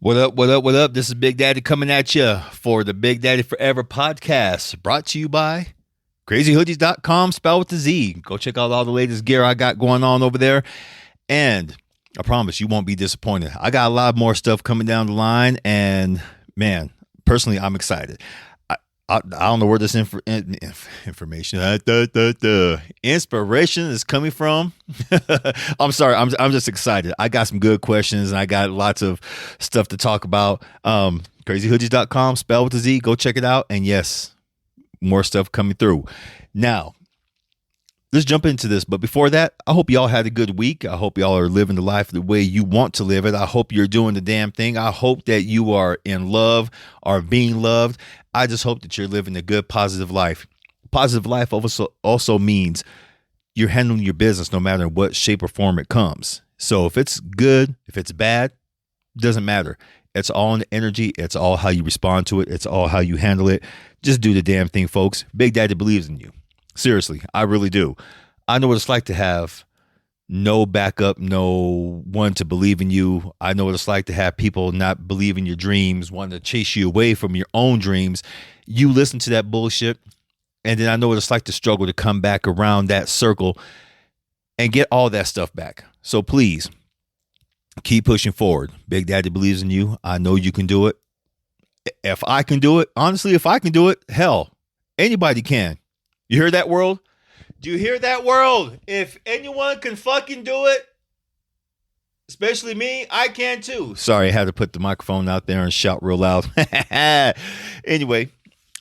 What up, what up, what up? This is Big Daddy coming at you for the Big Daddy Forever podcast, brought to you by crazyhoodies.com, spelled with the Z. Go check out all the latest gear I got going on over there. And I promise you won't be disappointed. I got a lot more stuff coming down the line. And man, personally, I'm excited. I don't know where this information, inspiration is coming from. I'm sorry. I'm just excited. I got some good questions and I got lots of stuff to talk about. Crazyhoodies.com, spelled with the Z. Go check it out. And yes, more stuff coming through. Now, let's jump into this. But before that, I hope y'all had a good week. I hope y'all are living the life the way you want to live it. I hope you're doing the damn thing. I hope that you are in love, are being loved. I just hope that you're living a good, positive life. Positive life also means you're handling your business no matter what shape or form it comes. So if it's good, if it's bad, doesn't matter. It's all in the energy. It's all how you respond to it. It's all how you handle it. Just do the damn thing, folks. Big Daddy believes in you. Seriously, I really do. I know what it's like to have no backup, no one to believe in you. I know what it's like to have people not believe in your dreams, wanting to chase you away from your own dreams. You listen to that bullshit, and then I know what it's like to struggle to come back around that circle and get all that stuff back. So please, keep pushing forward. Big Daddy believes in you. I know you can do it. If I can do it, honestly, if I can do it, hell, anybody can. You hear that, world? Do you hear that, world? If anyone can fucking do it, especially me, I can too. Sorry, I had to put the microphone out there and shout real loud. Anyway,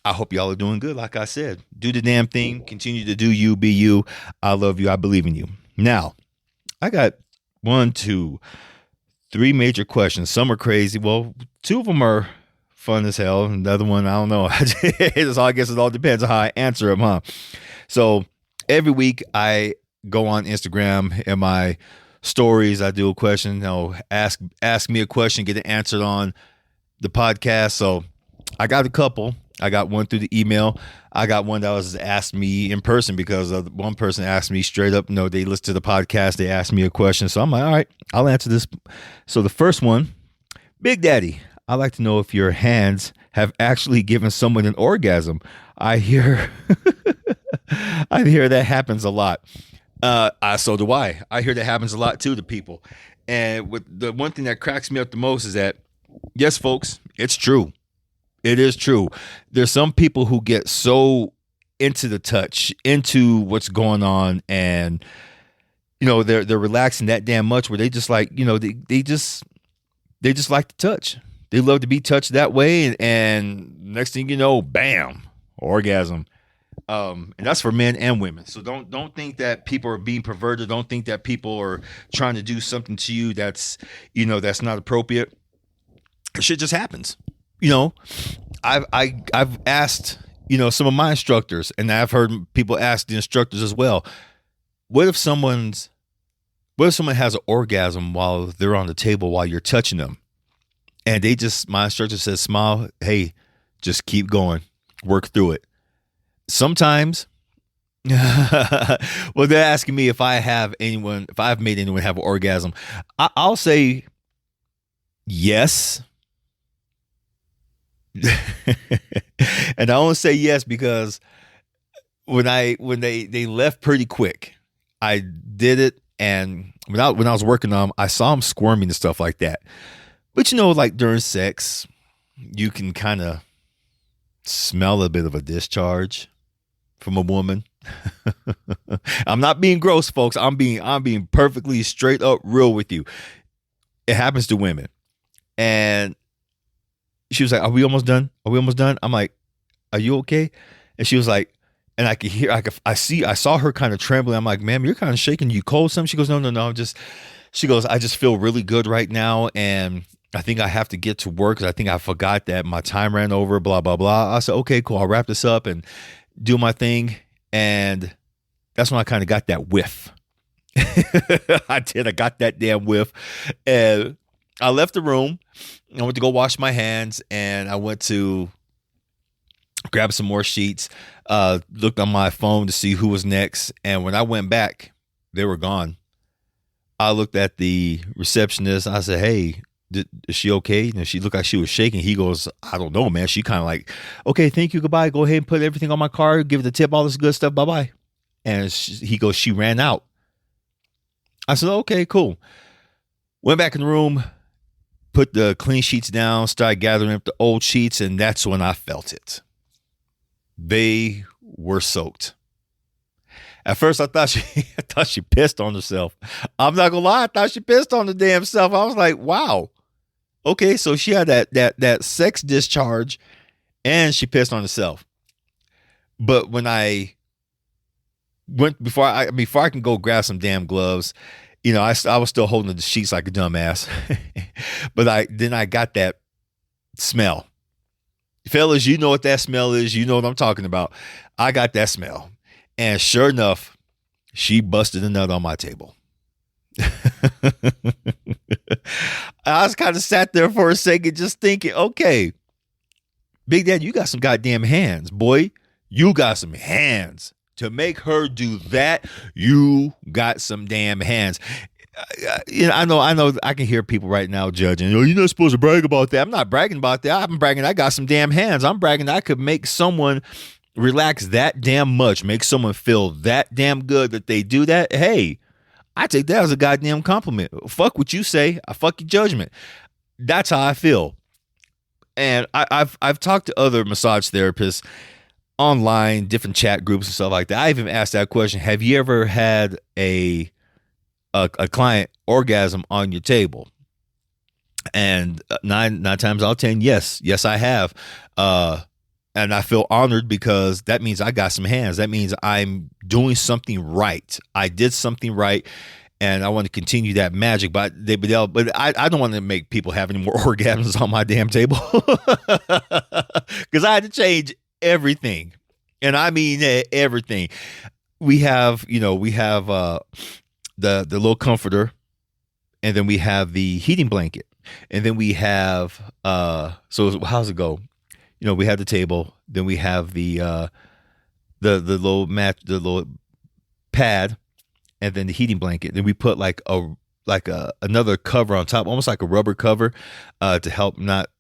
I hope y'all are doing good. Like I said, do the damn thing. Continue to do you, be you. I love you. I believe in you. Now, I got 1, 2, 3 major questions. Some are crazy. Well, 2 of them are fun as hell. Another one, I don't know. I guess it all depends on how I answer them, huh? So every week I go on Instagram in my stories. I do a question. Ask me a question, get it answered on the podcast. So I got a couple. I got one through the email. I got one that was asked me in person because one person asked me straight up. No, they listened to the podcast. They asked me a question. So I'm like, all right, I'll answer this. So the first one, Big Daddy, I'd like to know if your hands have actually given someone an orgasm. I hear that happens a lot. So do I. I hear that happens a lot too to people. And with the one thing that cracks me up the most is that, yes, folks, it's true. It is true. There's some people who get so into the touch, into what's going on, and they're relaxing that damn much where they just like, they just like to touch. They love to be touched that way, and next thing you know, bam, orgasm. And that's for men and women. So don't think that people are being perverted. Don't think that people are trying to do something to you that's not appropriate. Shit just happens. I've asked some of my instructors, and I've heard people ask the instructors as well. What if someone has an orgasm while they're on the table while you're touching them? And my instructor says, smile, hey, just keep going, work through it. Sometimes, well, they're asking me if I've made anyone have an orgasm. I'll say yes. And I only say yes because when they left pretty quick, I did it. And when I was working on them, I saw them squirming and stuff like that. But like during sex, you can kind of smell a bit of a discharge from a woman. I'm not being gross, folks. I'm being perfectly straight up real with you. It happens to women. And she was like, "Are we almost done? Are we almost done?" I'm like, "Are you okay?" And she was like, and I could hear, I saw her kind of trembling. I'm like, "Ma'am, you're kind of shaking. You cold something?" She goes, No. She goes, "I just feel really good right now. And I think I have to get to work because I think I forgot that my time ran over, blah, blah, blah." I said, "Okay, cool. I'll wrap this up and do my thing." And that's when I kind of got that whiff. I got that damn whiff. And I left the room. I went to go wash my hands, and I went to grab some more sheets, looked on my phone to see who was next. And when I went back, they were gone. I looked at the receptionist. I said, "Hey, is she okay? And she looked like she was shaking. He goes, I don't know, man. She kind of like, okay, thank you, goodbye. Go ahead and put everything on my card. Give it the tip, all this good stuff. Bye bye. And he goes, she ran out. I said, okay, cool. Went back in the room, put the clean sheets down, started gathering up the old sheets, and that's when I felt it. They were soaked. At first, I thought she pissed on herself. I'm not gonna lie, I thought she pissed on the damn self. I was like, wow. Okay, so she had that sex discharge, and she pissed on herself. But when I went before I can go grab some damn gloves, I was still holding the sheets like a dumbass. But I got that smell. Fellas, you know what that smell is. You know what I'm talking about. I got that smell. And sure enough, she busted a nut on my table. I was kind of sat there for a second just thinking, okay, Big Dad, you got some goddamn hands, boy. You got some hands. To make her do that, you got some damn hands. I know. I can hear people right now judging. You're not supposed to brag about that. I'm not bragging about that. I'm bragging I got some damn hands. I'm bragging I could make someone relax that damn much, make someone feel that damn good that they do that. Hey, I take that as a goddamn compliment. Fuck what you say. I fuck your judgment. That's how I feel. And I've talked to other massage therapists online, different chat groups and stuff like that. I even asked that question. Have you ever had a client orgasm on your table? And nine times out of 10, yes, I have. And I feel honored because that means I got some hands. That means I'm doing something right. I did something right, and I want to continue that magic. But I don't want to make people have any more orgasms on my damn table because I had to change everything, and I mean everything. We have the little comforter, and then we have the heating blanket, and then we have so how's it go? We have the table, then we have the little mat, the little pad, and then the heating blanket. Then we put like another cover on top, almost like a rubber cover, to help not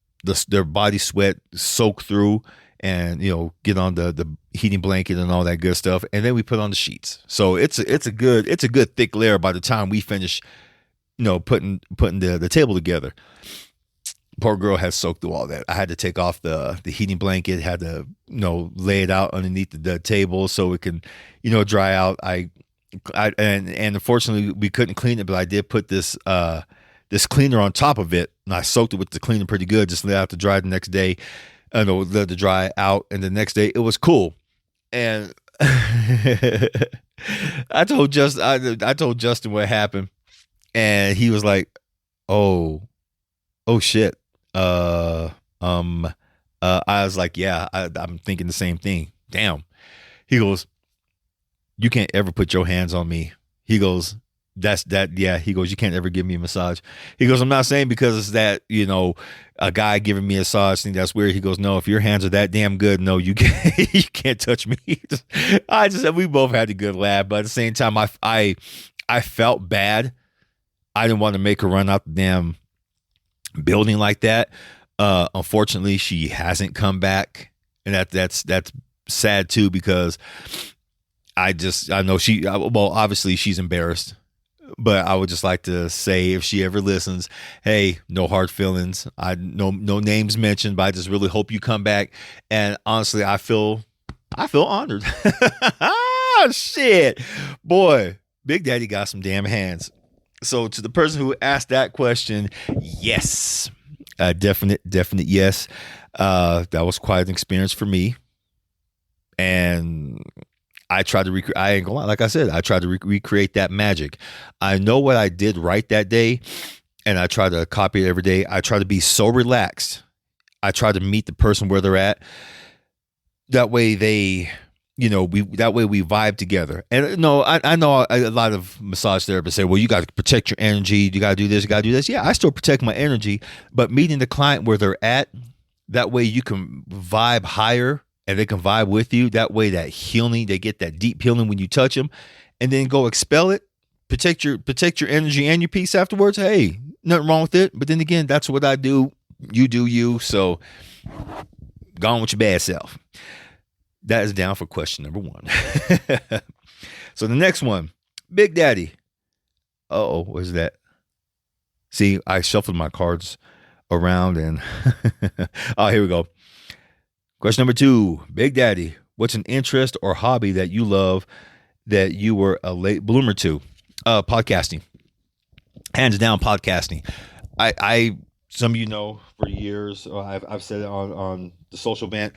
their body sweat soak through and get on the heating blanket and all that good stuff. And then we put on the sheets. So it's a good thick layer by the time we finish, putting the table together. Poor girl had soaked through all that. I had to take off the heating blanket, had to, lay it out underneath the table so it can, dry out. And unfortunately we couldn't clean it, but I did put this cleaner on top of it, and I soaked it with the cleaner pretty good, just let it out to dry the next day. Let it dry out, and the next day it was cool. And I told Justin what happened, and he was like, oh shit. I was like, yeah, I'm thinking the same thing. Damn. He goes, you can't ever put your hands on me. He goes, yeah. He goes, you can't ever give me a massage. He goes, I'm not saying because it's that, a guy giving me a massage thing that's weird. He goes, no, if your hands are that damn good, no, you can't, you can't touch me. I just said, we both had a good laugh, but at the same time, I felt bad. I didn't want to make her run out the damn building like that. Unfortunately, she hasn't come back, and that's sad too, because I know obviously she's embarrassed, but I would just like to say, if she ever listens, hey, no hard feelings. No names mentioned, but I just really hope you come back. And honestly, I feel honored. Shit, boy, Big Daddy got some damn hands. So to the person who asked that question, yes, definite yes. That was quite an experience for me, and I tried to recreate. I ain't gonna lie, like I said, I tried to recreate that magic. I know what I did right that day, and I try to copy it every day. I try to be so relaxed. I try to meet the person where they're at. That way we vibe together. And no, I know a lot of massage therapists say, well, you got to protect your energy. You got to do this. You got to do this. Yeah, I still protect my energy, but meeting the client where they're at, that way you can vibe higher and they can vibe with you. That way, that healing, they get that deep healing when you touch them, and then go expel it. Protect your energy and your peace afterwards. Hey, Nothing wrong with it. But then again, that's what I do. You do you. So go on with your bad self. That is down for question number 1. So the next one, Big Daddy. What's that? See, I shuffled my cards around and here we go. Question number 2, Big Daddy. What's an interest or hobby that you love that you were a late bloomer to? Podcasting. Hands down, podcasting. I some of you know for years, I've said it on the social band.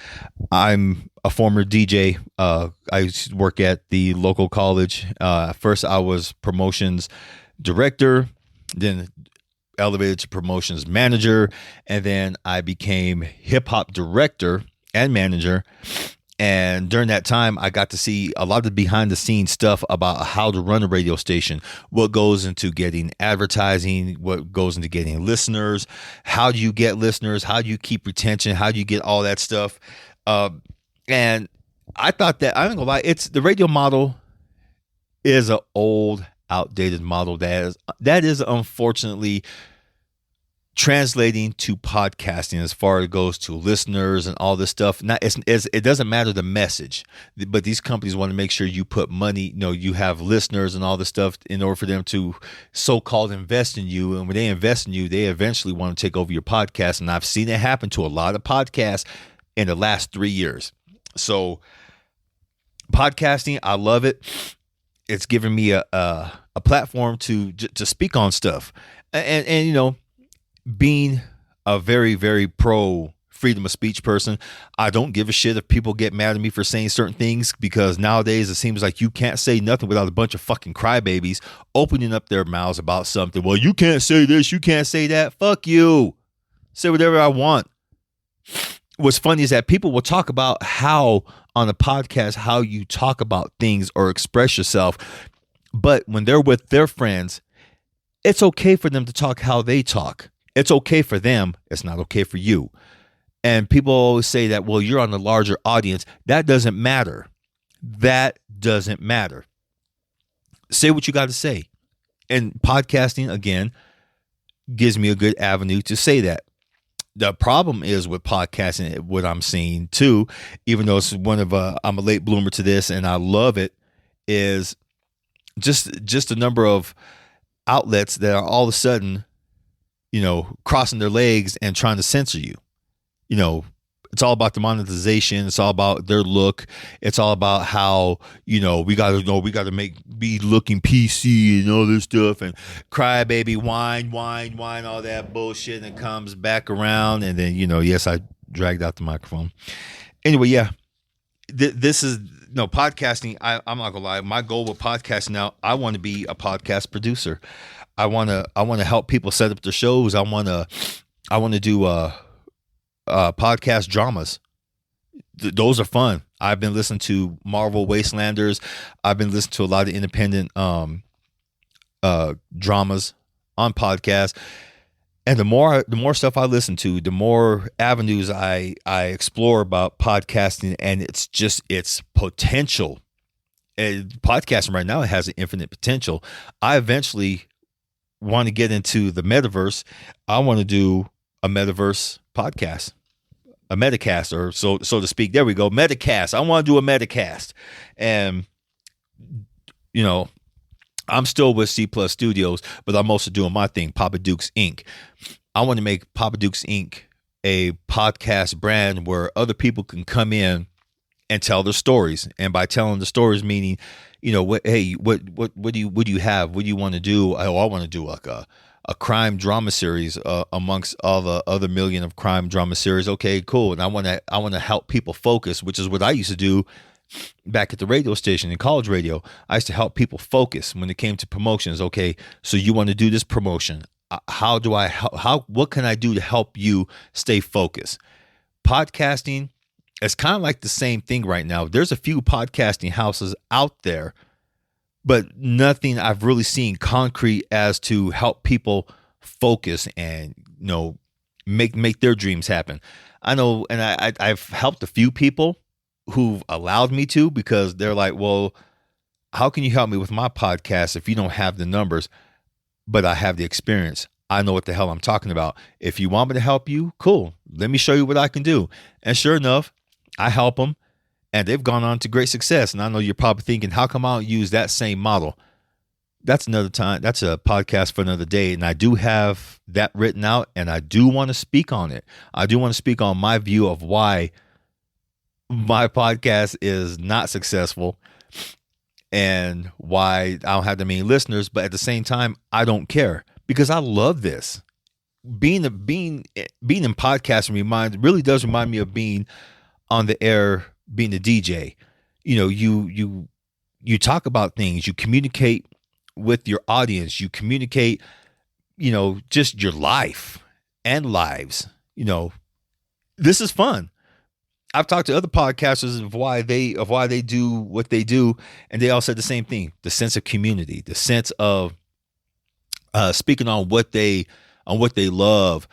I'm a former DJ. I used to work at the local college. First, I was promotions director, then elevated to promotions manager, and then I became hip hop director and manager. And during that time, I got to see a lot of the behind the scenes stuff about how to run a radio station, what goes into getting advertising, what goes into getting listeners, how do you get listeners, how do you keep retention, how do you get all that stuff. And I thought that, I'm not gonna lie, it's the radio model is an old, outdated model that is unfortunately translating to podcasting as far as it goes to listeners and all this stuff. It doesn't matter the message, but these companies want to make sure you put money, you have listeners and all this stuff in order for them to so-called invest in you. And when they invest in you, they eventually want to take over your podcast. And I've seen it happen to a lot of podcasts in the last 3 years. So podcasting, I love it. It's given me a platform to speak on stuff. And being a very, very pro freedom of speech person, I don't give a shit if people get mad at me for saying certain things, because nowadays it seems like you can't say nothing without a bunch of fucking crybabies opening up their mouths about something. Well, you can't say this, you can't say that. Fuck you. Say whatever I want. What's funny is that people will talk about how on a podcast, how you talk about things or express yourself. But when they're with their friends, it's okay for them to talk how they talk. It's okay for them. It's not okay for you. And people always say that, well, you're on a larger audience. That doesn't matter. That doesn't matter. Say what you got to say. And podcasting, again, gives me a good avenue to say that. The problem is with podcasting, what I'm seeing too, even though it's I'm a late bloomer to this and I love it, is just a number of outlets that are all of a sudden, crossing their legs and trying to censor you. It's all about the monetization. It's all about their look. It's all about how, we got to be looking PC and all this stuff and cry baby, whine, all that bullshit. And it comes back around. And then, yes, I dragged out the microphone. Anyway, yeah, this is, podcasting. I'm not gonna lie. My goal with podcasting now, I want to be a podcast producer. I want to help people set up their shows. I want to do podcast dramas. Those are fun. I've been listening to Marvel Wastelanders. I've been listening to a lot of independent dramas on podcasts. And the more stuff I listen to, the more avenues I explore about podcasting, and it's potential. And podcasting right now, it has an infinite potential. I eventually want to get into the metaverse. I want to do a metaverse podcast, a metacast, or so to speak. There we go, metacast. I want to do a metacast, and I'm still with C Plus Studios, but I'm also doing my thing, Papa Dukes Inc. I want to make Papa Dukes Inc. a podcast brand where other people can come in and tell their stories. And by telling the stories, meaning, what do you have? What do you want to do? I want to do like a crime drama series amongst all the other million of crime drama series. Okay, cool. And I want to help people focus, which is what I used to do back at the radio station in college radio. I used to help people focus when it came to promotions. Okay, so you want to do this promotion. What can I do to help you stay focused? Podcasting, it's kind of like the same thing right now. There's a few podcasting houses out there, but nothing I've really seen concrete as to help people focus and, make their dreams happen. I know, and I've helped a few people who've allowed me to, because they're like, well, how can you help me with my podcast if you don't have the numbers, but I have the experience? I know what the hell I'm talking about. If you want me to help you, cool. Let me show you what I can do. And sure enough, I help them, and they've gone on to great success. And I know you're probably thinking, how come I don't use that same model? That's another time. That's a podcast for another day. And I do have that written out, and I do want to speak on it. I do want to speak on my view of why my podcast is not successful and why I don't have that many listeners. But at the same time, I don't care because I love this. Being in podcasting really does remind me of being on the air, being a DJ. You talk about things, you communicate with your audience, you communicate, just your life and lives. This is fun. I've talked to other podcasters of why they do what they do, and they all said the same thing: the sense of community, the sense of speaking on what they love.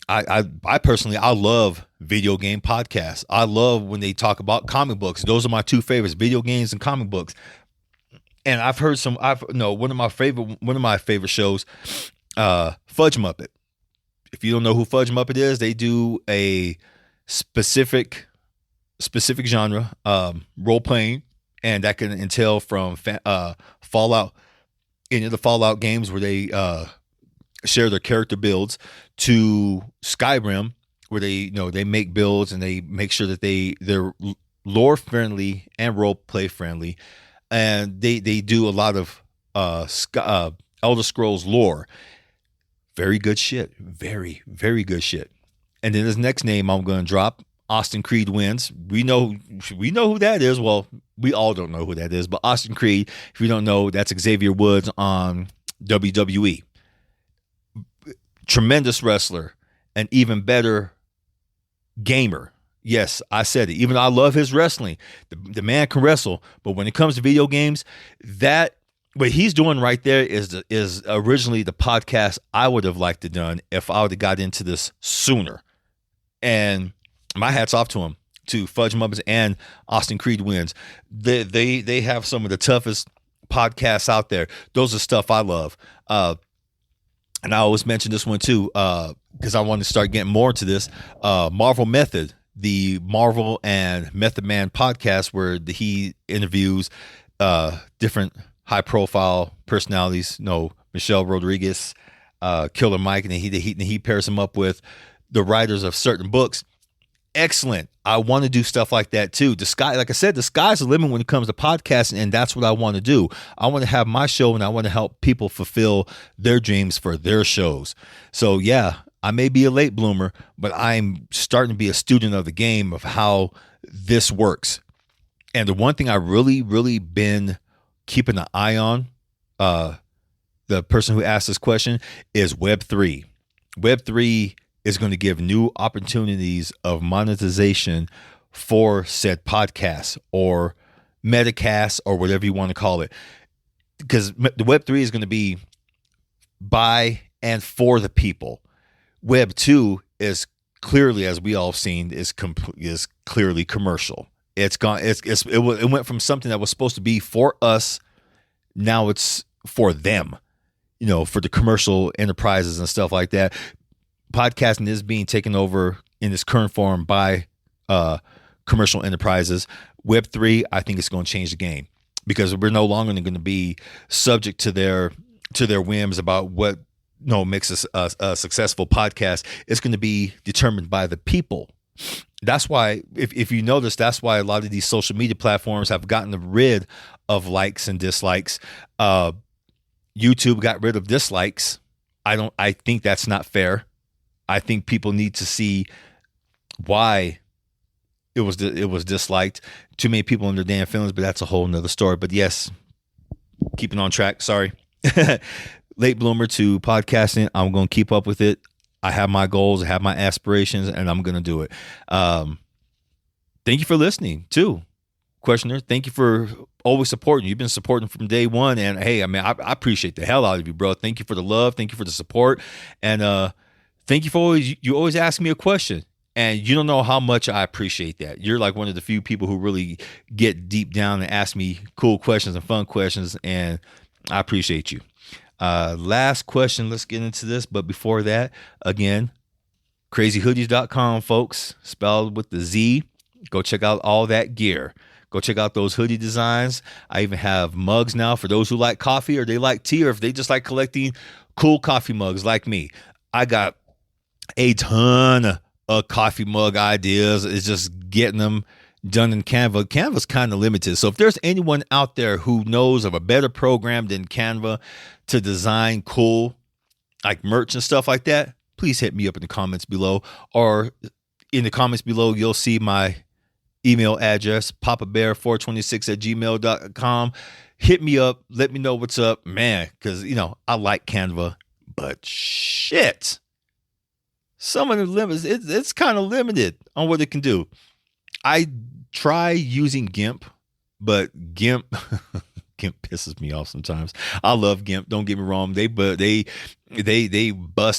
I personally love video game podcasts. I love when they talk about comic books. Those are my two favorites: video games and comic books. And I've heard one of my favorite shows, Fudge Muppet. If you don't know who Fudge Muppet is, they do a specific genre, role playing, and that can entail from Fallout, any of the Fallout games where they share their character builds, to Skyrim, where they make builds and they make sure that they're lore friendly and role play friendly, and they do a lot of Elder Scrolls lore. Very good shit. Very, very good shit. And then this next name I'm going to drop, Austin Creed Wins. We know who that is. Well, we all don't know who that is, but Austin Creed, if you don't know, that's Xavier Woods on WWE. Tremendous wrestler, an even better gamer. Yes, I said it. Even though I love his wrestling, the man can wrestle. But when it comes to video games, what he's doing right there is originally the podcast I would have liked to done if I would have got into this sooner. And my hat's off to him, to Fudge Muppets and Austin Creed Wins. They have some of the toughest podcasts out there. Those are stuff I love. And I always mention this one too, because I want to start getting more into this. Marvel Method, the Marvel and Method Man podcast, where he interviews different high-profile personalities. Michelle Rodriguez, Killer Mike, and he pairs him up with the writers of certain books. Excellent. I want to do stuff like that too. Like I said, the sky's the limit when it comes to podcasting, and that's what I want to do. I want to have my show, and I want to help people fulfill their dreams for their shows. So yeah, I may be a late bloomer, but I'm starting to be a student of the game of how this works. And the one thing I really, really been keeping an eye on, the person who asked this question, is Web3. Web3 is going to give new opportunities of monetization for said podcasts or metacast or whatever you want to call it. Because the Web3 is going to be by and for the people. Web 2 is clearly, as we all have seen, is clearly commercial. It went from something that was supposed to be for us, now it's for them, for the commercial enterprises and stuff like that. Podcasting is being taken over in its current form by commercial enterprises. Web3, I think it's going to change the game, because we're no longer going to be subject to their whims about what makes a successful podcast. It's going to be determined by the people. That's why, if you notice, that's why a lot of these social media platforms have gotten rid of likes and dislikes. YouTube got rid of dislikes. I think that's not fair. I think people need to see why it was disliked. Too many people in their damn feelings, but that's a whole nother story. But yes, keeping on track. Sorry. Late bloomer to podcasting. I'm going to keep up with it. I have my goals, I have my aspirations, and I'm going to do it. Thank you for listening too, questioner. Thank you for always supporting. You've been supporting from day one. And hey, I appreciate the hell out of you, bro. Thank you for the love. Thank you for the support. And, thank you for you always ask me a question, and you don't know how much I appreciate that. You're like one of the few people who really get deep down and ask me cool questions and fun questions, and I appreciate you. Last question. Let's get into this. But before that, again, crazyhoodies.com, folks, spelled with the Z. Go check out all that gear. Go check out those hoodie designs. I even have mugs now for those who like coffee or they like tea, or if they just like collecting cool coffee mugs like me. I got a ton of coffee mug ideas. It's just getting them done in Canva. Canva's kind of limited. So if there's anyone out there who knows of a better program than Canva to design cool like merch and stuff like that, please hit me up in the comments below. Or in the comments below, you'll see my email address, papabear426@gmail.com. Hit me up. Let me know what's up, man, because, I like Canva, but shit. Some of the limits, it's kind of limited on what it can do. I try using GIMP, but GIMP pisses me off sometimes. I love GIMP. Don't get me wrong. They bust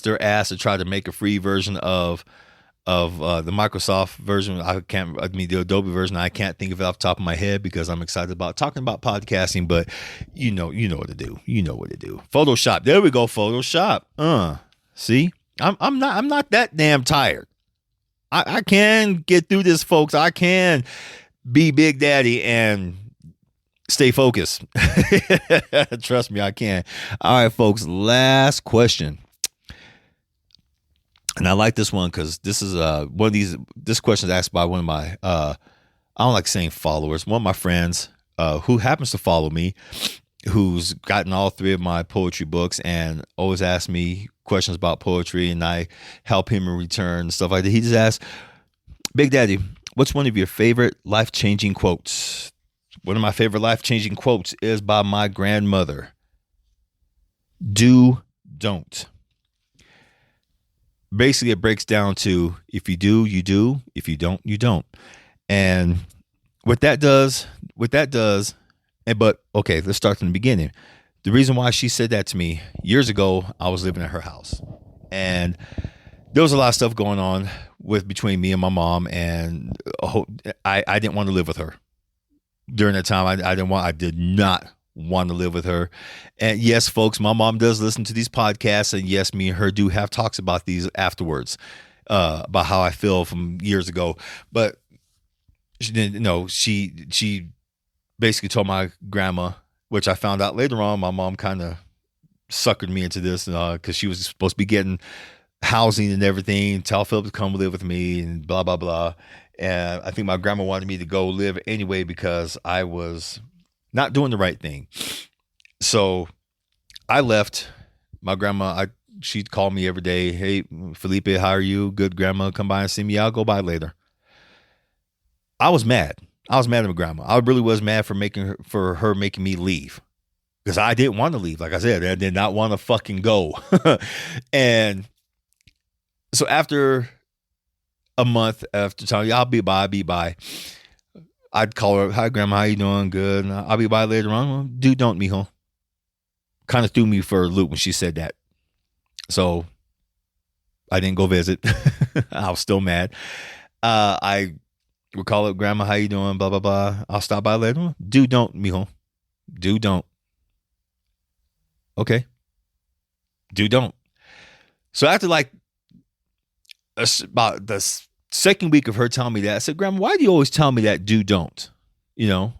their ass to try to make a free version of the Microsoft version. The Adobe version. I can't think of it off the top of my head because I'm excited about talking about podcasting. But you know what to do. You know what to do. Photoshop. There we go. Photoshop. See. I'm not that damn tired. I can get through this, folks. I can be Big Daddy and stay focused. Trust me, I can. All right, folks. Last question. And I like this one because this is one of these. This question is asked by one of my I don't like saying followers. One of my friends who happens to follow me, who's gotten all 3 of my poetry books and always asks me questions about poetry, and I help him in return and stuff like that. He just asked, Big Daddy, what's one of your favorite life-changing quotes? One of my favorite life-changing quotes is by my grandmother. Do, don't. Basically, it breaks down to if you do, you do. If you don't, you don't. And what that does, but okay, let's start from the beginning. The reason why she said that to me years ago, I was living at her house, and there was a lot of stuff going on between me and my mom, and I didn't want to live with her during that time. I did not want to live with her. And yes, folks, my mom does listen to these podcasts, and yes, me and her do have talks about these afterwards, about how I feel from years ago. But she basically told my grandma, which I found out later on, my mom kind of suckered me into this because she was supposed to be getting housing and everything, tell Philip to come live with me and blah, blah, blah. And I think my grandma wanted me to go live anyway because I was not doing the right thing. So I left. My grandma, she'd call me every day. Hey, Felipe, how are you? Good, grandma. Come by and see me. I'll go by later. I was mad. I was mad at my grandma. I really was mad for her making me leave because I didn't want to leave. Like I said, I did not want to fucking go. And so after a month, after telling you, I'll be by, I'd call her, hi, grandma, how you doing? Good. I'll be by later on. Well, do, don't, mijo. Kind of threw me for a loop when she said that. So I didn't go visit. I was still mad. I would call up, grandma, how you doing? Blah, blah, blah. I'll stop by later. Do, don't, mijo. Do, don't. Okay. Do, don't. So after about the second week of her telling me that, I said, grandma, why do you always tell me that do, don't? Will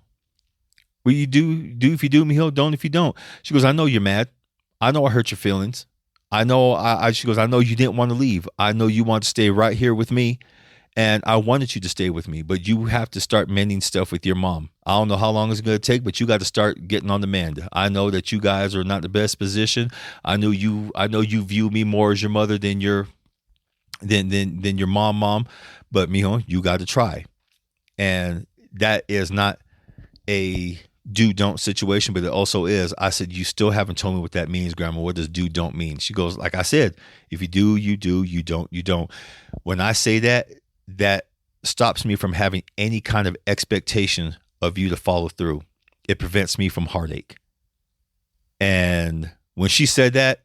you do if you do, mijo, don't if you don't? She goes, I know you're mad. I know I hurt your feelings. I know she goes, I know you didn't want to leave. I know you want to stay right here with me. And I wanted you to stay with me, but you have to start mending stuff with your mom. I don't know how long it's going to take, but you got to start getting on the mend. I know that you guys are not the best position. I know you view me more as your mother than your mom, but mijo, you got to try. And that is not a do-don't situation, but it also is. I said, you still haven't told me what that means, grandma. What does do, don't mean? She goes, like I said, if you do, you do. You don't, you don't. When I say that, that stops me from having any kind of expectation of you to follow through. It prevents me from heartache. And when she said that,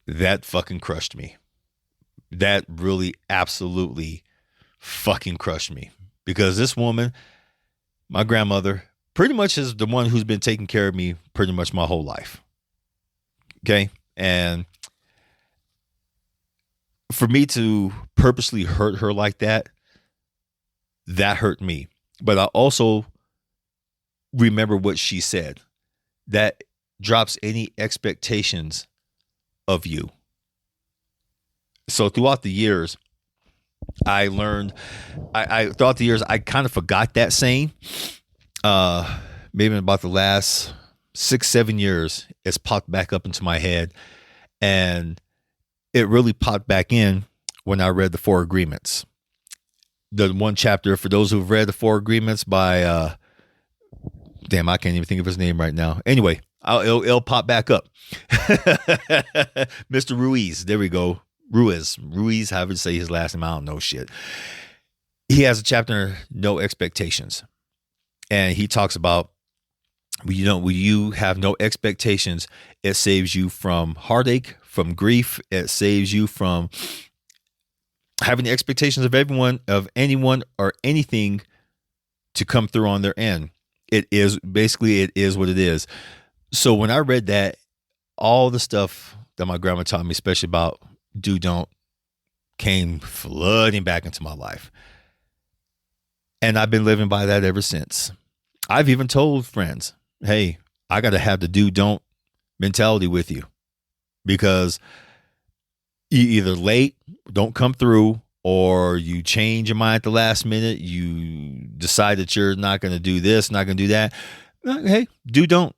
that fucking crushed me. That really absolutely fucking crushed me. Because this woman, my grandmother, pretty much is the one who's been taking care of me pretty much my whole life. Okay. And for me to purposely hurt her like that, that hurt me. But I also remember what she said. That drops any expectations of you. So throughout the years, I learned, throughout the years, I kind of forgot that saying. Maybe in about the last 6-7 years, it's popped back up into my head. And it really popped back in when I read the Four Agreements. The one chapter, for those who've read the Four Agreements by, damn, I can't even think of his name right now. Anyway, it'll pop back up. Mr. Ruiz. There we go. Ruiz, however you say his last name, I don't know shit. He has a chapter, No Expectations. And he talks about, when you have no expectations, it saves you from heartache, from grief. It saves you from having the expectations of anyone or anything to come through on their end. It is what it is. So when I read that, all the stuff that my grandma taught me, especially about do, don't, came flooding back into my life. And I've been living by that ever since. I've even told friends, hey, I got to have the do, don't mentality with you, because you either late, don't come through, or you change your mind at the last minute. You decide that you're not going to do this, not going to do that. Hey, do, don't.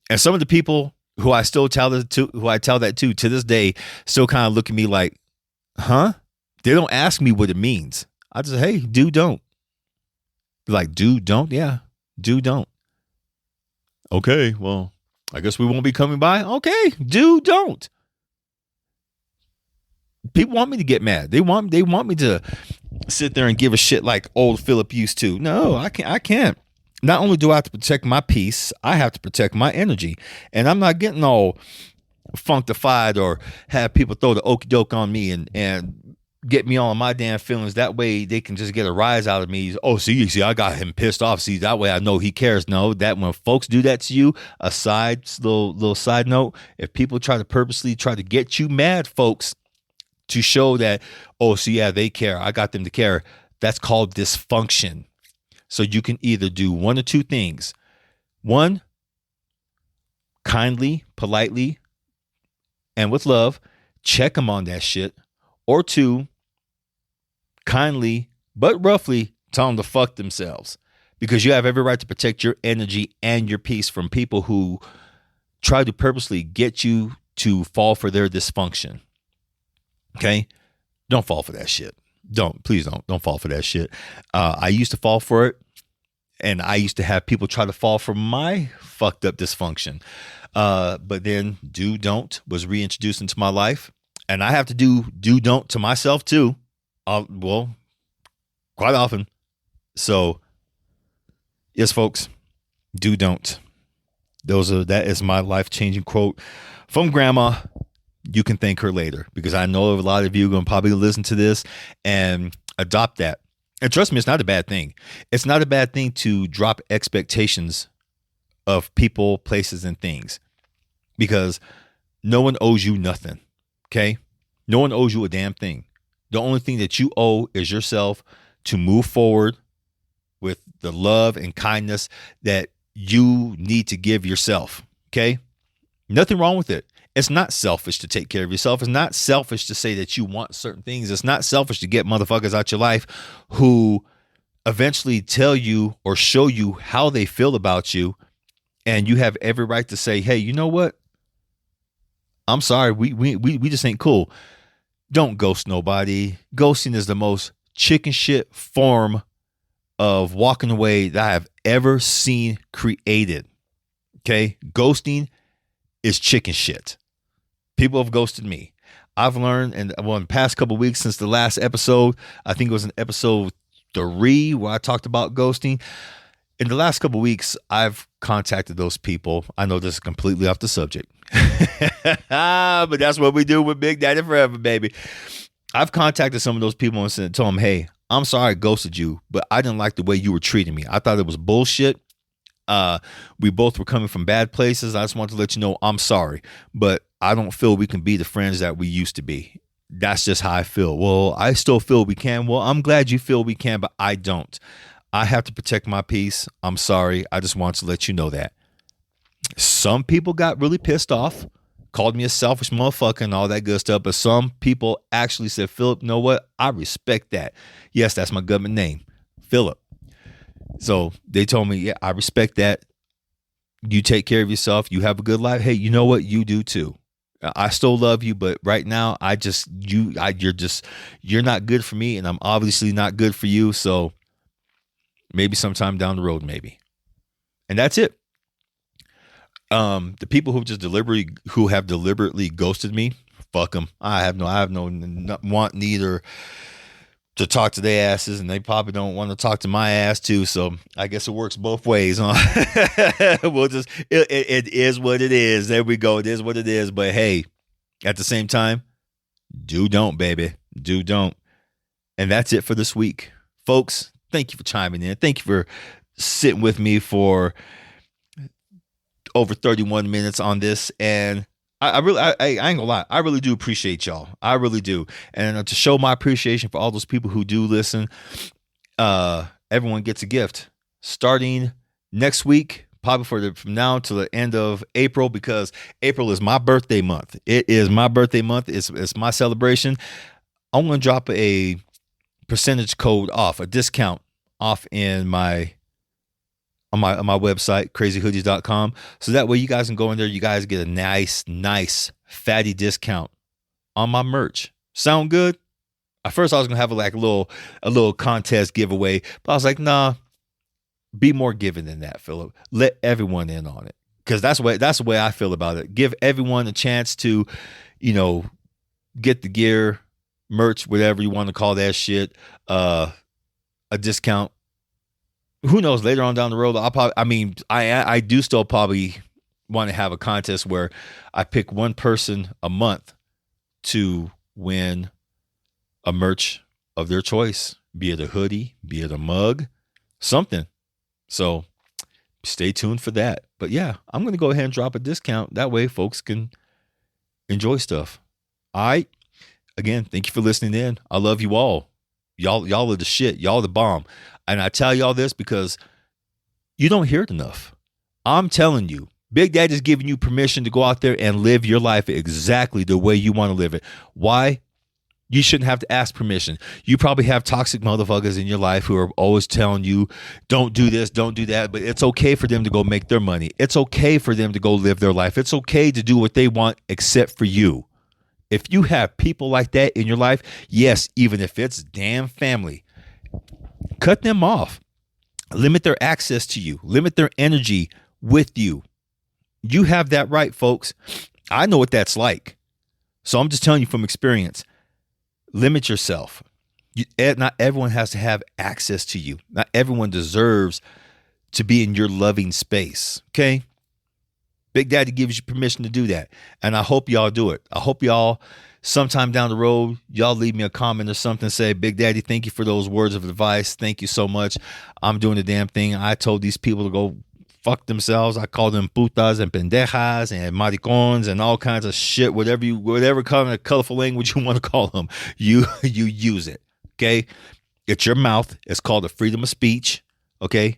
And some of the people who I still tell that to this day, still kind of look at me like, huh? They don't ask me what it means. I just say, hey, do, don't. Like, do, don't? Yeah, do, don't. Okay, well, I guess we won't be coming by. Okay, do, don't. People want me to get mad. They want me to sit there and give a shit like old Philip used to. No, I can't. Not only do I have to protect my peace, I have to protect my energy. And I'm not getting all functified or have people throw the okie doke on me and get me all my damn feelings. That way they can just get a rise out of me. Oh, see, I got him pissed off. See, that way I know he cares. No, that when folks do that to you, a little side note, if people purposely try to get you mad, folks, to show that, oh, see, yeah, they care, I got them to care, that's called dysfunction. So you can either do one or two things. One, kindly, politely, and with love, check them on that shit. Or two, kindly, but roughly, tell them to fuck themselves. Because you have every right to protect your energy and your peace from people who try to purposely get you to fall for their dysfunction. Okay? Don't fall for that shit. Please don't fall for that shit. I used to fall for it, and I used to have people try to fall for my fucked up dysfunction. But then do, don't was reintroduced into my life, and I have to do, don't to myself too. Well, quite often. So yes, folks, do, don't. That is my life-changing quote from Grandma. You can thank her later, because I know a lot of you are going to probably listen to this and adopt that. And trust me, it's not a bad thing. It's not a bad thing to drop expectations of people, places, and things, because no one owes you nothing. Okay? No one owes you a damn thing. The only thing that you owe is yourself to move forward with the love and kindness that you need to give yourself. Okay? Nothing wrong with it. It's not selfish to take care of yourself. It's not selfish to say that you want certain things. It's not selfish to get motherfuckers out your life who eventually tell you or show you how they feel about you. And you have every right to say, hey, you know what? I'm sorry. We just ain't cool. Don't ghost nobody. Ghosting is the most chicken shit form of walking away that I have ever seen created. Okay? Ghosting is chicken shit. People have ghosted me. I've learned, in the past couple of weeks since the last episode, I think it was in episode 3 where I talked about ghosting. In the last couple of weeks, I've contacted those people. I know this is completely off the subject, but that's what we do with Big Daddy Forever, baby. I've contacted some of those people and told them, hey, I'm sorry I ghosted you, but I didn't like the way you were treating me. I thought it was bullshit. We both were coming from bad places. I just want to let you know I'm sorry, but I don't feel we can be the friends that we used to be. That's just how I feel. Well, I still feel we can. Well, I'm glad you feel we can, but I don't. I have to protect my peace. I'm sorry. I just want to let you know that. Some people got really pissed off, called me a selfish motherfucker and all that good stuff, but some people actually said, Philip, you know what? I respect that. Yes, that's my government name, Philip. So they told me, yeah, I respect that. You take care of yourself. You have a good life. Hey, you know what? You do too. I still love you, but right now you're not good for me, and I'm obviously not good for you. So maybe sometime down the road, maybe. And that's it. The people who have deliberately ghosted me, fuck them. I have no want neither to talk to their asses, and they probably don't want to talk to my ass too. So I guess it works both ways, huh? It is what it is. There we go. It is what it is. But hey, at the same time, don't, baby. Don't. And that's it for this week. Folks, thank you for chiming in. Thank you for sitting with me for over 31 minutes on this. And I ain't gonna lie. I really do appreciate y'all. I really do. And to show my appreciation for all those people who do listen, everyone gets a gift starting next week, probably from now to the end of April, because April is my birthday month. It is my birthday month. It's my celebration. I'm going to drop a percentage code off, a discount off on my website, crazyhoodies.com. So that way you guys can go in there. You guys get a nice fatty discount on my merch. Sound good? At first I was going to have a little contest giveaway, but I was like, nah, be more giving than that, Philip. Let everyone in on it. Cause that's the way I feel about it. Give everyone a chance to, get the gear, merch, whatever you want to call that shit, a discount. Who knows? Later on down the road, I do still probably want to have a contest where I pick one person a month to win a merch of their choice, be it a hoodie, be it a mug, something. So stay tuned for that. But yeah, I'm going to go ahead and drop a discount. That way folks can enjoy stuff. All right. Again, thank you for listening in. I love you all. Y'all are the shit. Y'all are the bomb. And I tell y'all this because you don't hear it enough. I'm telling you, Big Daddy's giving you permission to go out there and live your life exactly the way you want to live it. Why? You shouldn't have to ask permission. You probably have toxic motherfuckers in your life who are always telling you, don't do this, don't do that. But it's okay for them to go make their money. It's okay for them to go live their life. It's okay to do what they want except for you. If you have people like that in your life, yes, even if it's damn family, cut them off. Limit their access to you. Limit their energy with you. You have that right, folks. I know what that's like. So I'm just telling you from experience. Limit yourself. Not everyone has to have access to you. Not everyone deserves to be in your loving space. Okay? Big Daddy gives you permission to do that. And I hope y'all do it. I hope y'all sometime down the road, y'all leave me a comment or something. Say, Big Daddy, thank you for those words of advice. Thank you so much. I'm doing the damn thing. I told these people to go fuck themselves. I call them putas and pendejas and maricons and all kinds of shit. Whatever kind of colorful language you want to call them, you use it. Okay? It's your mouth. It's called the freedom of speech. Okay?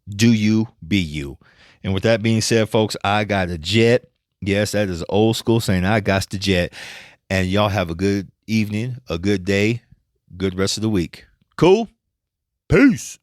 Do you be you. And with that being said, folks, I got a jet. Yes, that is old school saying I got the jet. And y'all have a good evening, a good day, good rest of the week. Cool? Peace.